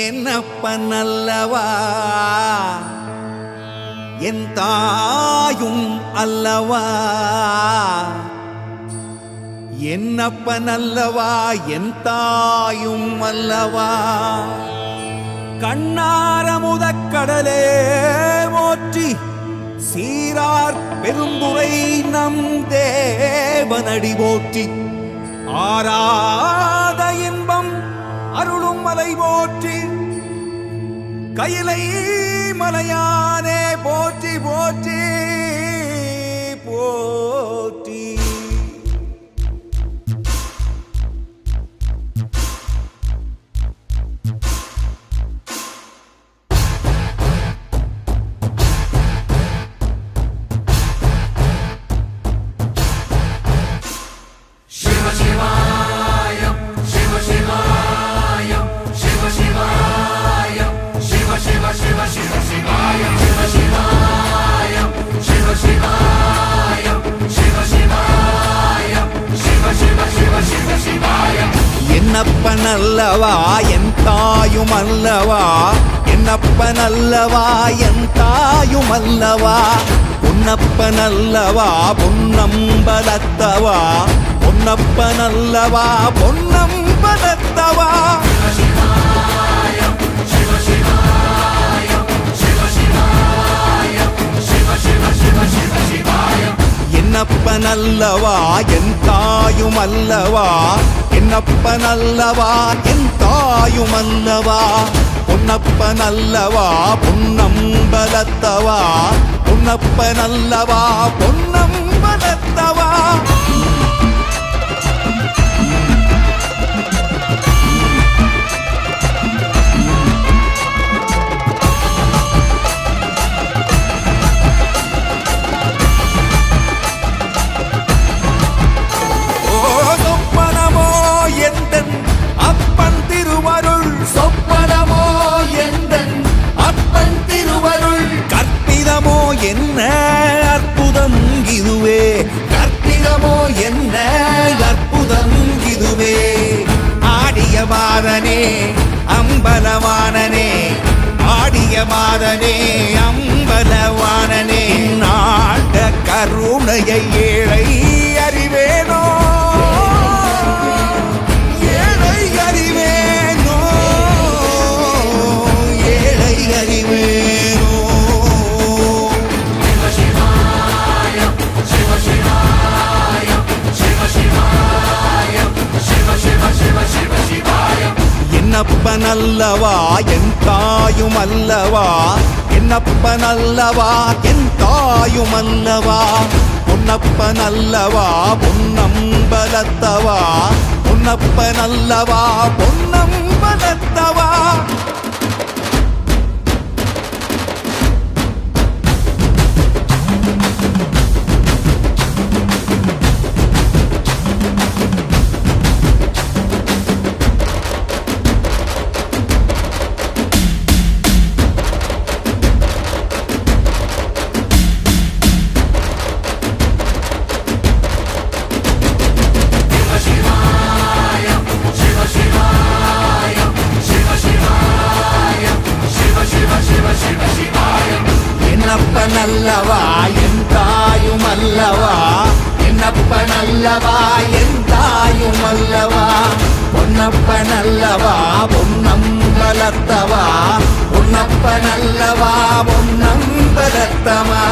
என்னப்பனல்லவா என் தாயும் அல்லவா, என்னப்பனல்லவா என் தாயும் அல்லவா. கண்ணாரமுதக்கடலே போற்றி சீரார் பெரும்புரை நம் தேவனடி போற்றி. ஆராத இன்பம் அருளும் மலை போற்றி, கையிலை மலையானே போற்றி போற்றி போற்றி. சிவ சிவாயம் சிவ சிவாயம் சிவ சிவாயம் சிவ சிவ சிவ சிவ சிவாயம் சிவ சிவாயம் சிவ சிவாயம் சிவ சிவாயம் சிவ சிவ சிவ சிவ சிவாயம். என்னப்பனல்லவா என் தாயும் அல்லவா, என்னப்பனல்லவா என் தாயும் அல்லவா. பொன்னப்பனல்லவா பொன்னம்பலத்தவா, பொன்னப்பனல்லவா பொன்னம்பலத்தவா. என்னப்பனல்லவா என் தாயும் அல்லவா, என்னப்பனல்லவா என் தாயும் அல்லவா. பொன்னப்பனல்லவா பொன்னம்பலத்தவா, பொன்னப்பனல்லவா பொன்னம்பலத்தவா. அப்பன் திருவருள் சொப்பனமோ எந்தன் அப்பன் திருவருள், கற்பிதமோ என்ன அற்புதம் இதுவே, கற்பிதமோ என்ன அற்புதம் இதுவே. ஆடிய மாதனே அம்பலவானனே, ஆடிய மாதனே அம்பலவானனே. நாட கருணையை ஏழை அறிவேனோ, என்னப்பனல்லவா என் தாயும் அல்லவா, என்னப்பனல்லவா என் தாயும் அல்லவா. பொன்னப்பனல்லவா பொன்னம்பலத்தவா, பொன்னப்பனல்லவா பொன்னம்பலத்தவா. என்னப்பனல்லவா என் தாயும் அல்லவா, என்னப்பனல்லவா என் தாயும் அல்லவா. பொன்னப்பனல்லவா பொன்னம்பலத்தவா, பொன்னப்பனல்லவா பொன்னம்பலத்தவா.